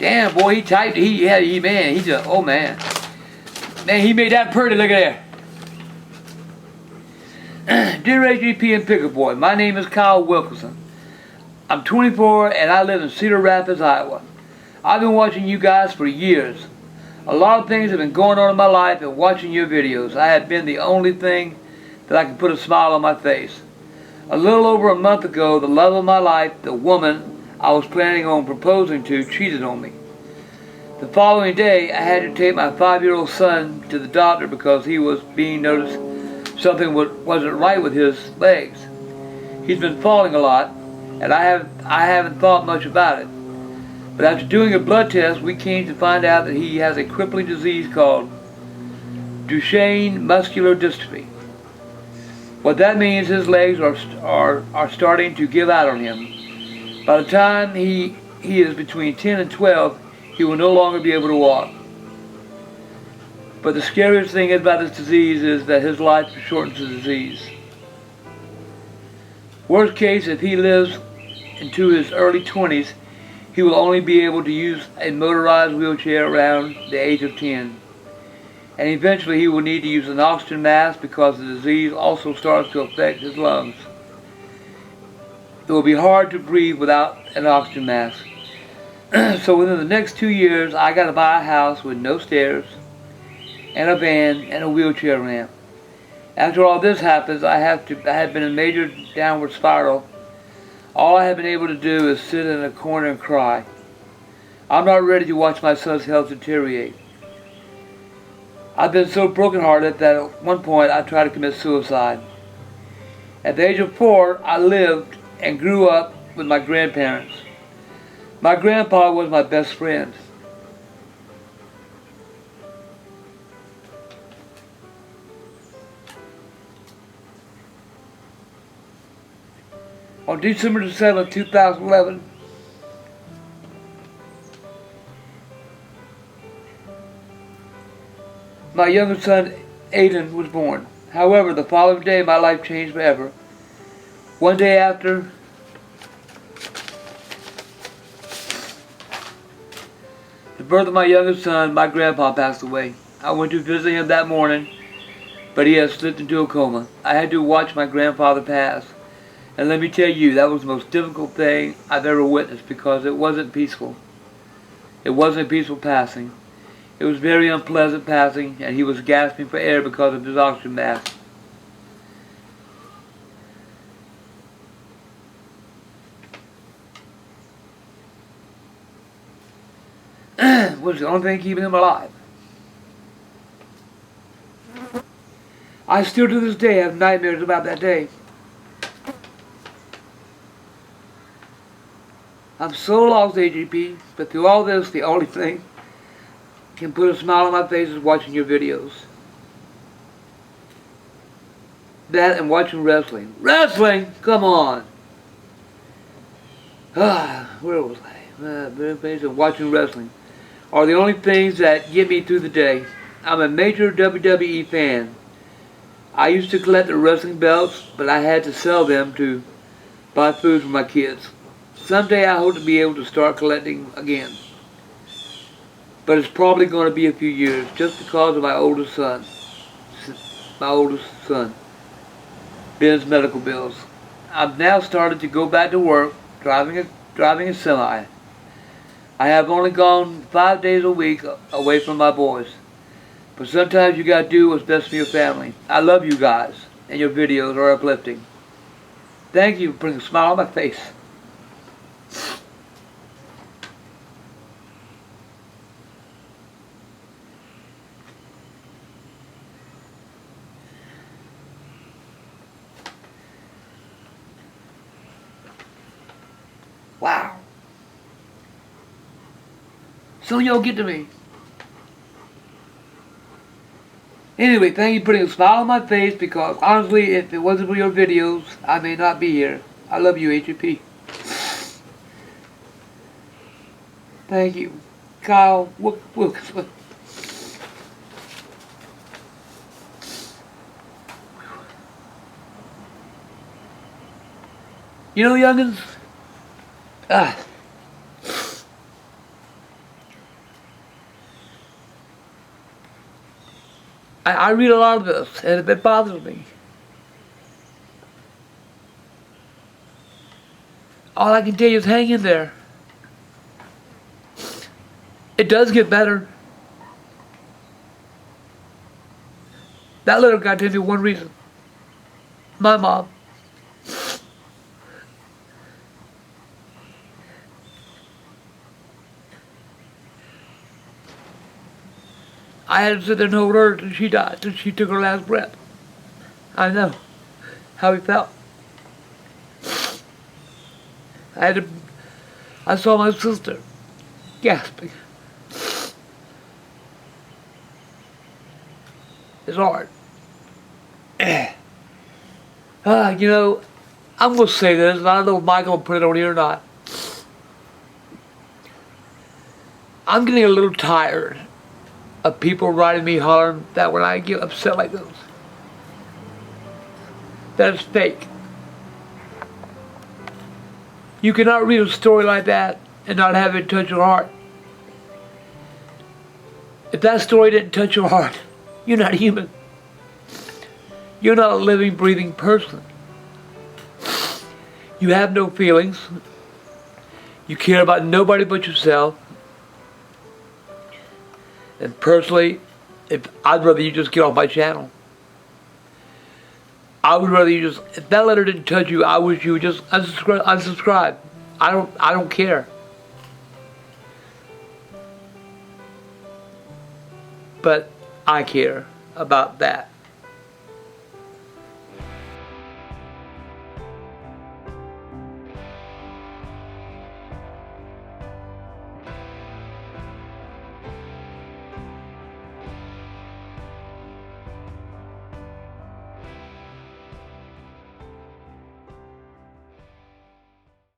Damn, boy, he typed it. Man, he just, oh man. Man, he made that pretty, look at there. Dear AGP and Picker Boy, my name is Kyle Wilkerson. I'm 24 and I live in Cedar Rapids, Iowa. I've been watching you guys for years. A lot of things have been going on in my life, and watching your videos, I have been the only thing that I can put a smile on my face. A little over a month ago, the love of my life, the woman I was planning on proposing to, cheated on me. The following day, I had to take my 5-year-old son to the doctor because he was being noticed something wasn't right with his legs. He's been falling a lot, and I haven't thought much about it. But after doing a blood test, we came to find out that he has a crippling disease called Duchenne muscular dystrophy. What that means, his legs are starting to give out on him. By the time he is between 10 and 12, he will no longer be able to walk. But the scariest thing about this disease is that his life shortens the disease. Worst case, if he lives into his early 20s, he will only be able to use a motorized wheelchair around the age of 10. And eventually he will need to use an oxygen mask because the disease also starts to affect his lungs. It will be hard to breathe without an oxygen mask. So within the next 2 years, I got to buy a house with no stairs, and a van, and a wheelchair ramp. After all this happens, I have been in a major downward spiral. All I have been able to do is sit in a corner and cry. I'm not ready to watch my son's health deteriorate. I've been so brokenhearted that at one point I tried to commit suicide. At the age of 4, I lived and grew up with my grandparents. My grandpa was my best friend. On December 7, 2011, my youngest son, Aiden, was born. However, the following day, my life changed forever. One day after the birth of my youngest son, my grandpa passed away. I went to visit him that morning, but he had slipped into a coma. I had to watch my grandfather pass. And let me tell you, that was the most difficult thing I've ever witnessed because it wasn't peaceful. It wasn't a peaceful passing. It was very unpleasant passing, and he was gasping for air because of his oxygen mask. Was the only thing keeping him alive. I still to this day have nightmares about that day. I'm so lost, AGP, but through all this, the only thing can put a smile on my face is watching your videos. That and watching wrestling. Wrestling? Come on! Where was I? Watching wrestling are the only things that get me through the day. I'm a major WWE fan. I used to collect the wrestling belts, but I had to sell them to buy food for my kids. Someday I hope to be able to start collecting again. But it's probably going to be a few years, just because of my oldest son. Ben's medical bills. I've now started to go back to work, driving a semi. I have only gone 5 days a week away from my boys. But sometimes you gotta do what's best for your family. I love you guys, and your videos are uplifting. Thank you for putting a smile on my face. Wow. Some of y'all get to me. Anyway, thank you for putting a smile on my face because honestly, if it wasn't for your videos, I may not be here. I love you, HEP. Thank you. Kyle Wilkerson. You know, youngins, I read a lot of this, and it bothers me. All I can tell you is hang in there. It does get better. That little guy tells me one reason. My mom. I had to sit there and hold her till she died, till she took her last breath. I know how he felt. I saw my sister gasping. It's hard. You know, I'm going to say this, and I don't know if Michael will put it on here or not. I'm getting a little tired of people writing me hollering that when I get upset like this, that it's fake. You cannot read a story like that and not have it touch your heart. If that story didn't touch your heart, you're not human. You're not a living, breathing person. You have no feelings. You care about nobody but yourself. And personally, I'd rather you just get off my channel. I would rather you just, if that letter didn't touch you, I wish you would just unsubscribe. I don't care. But I care about that.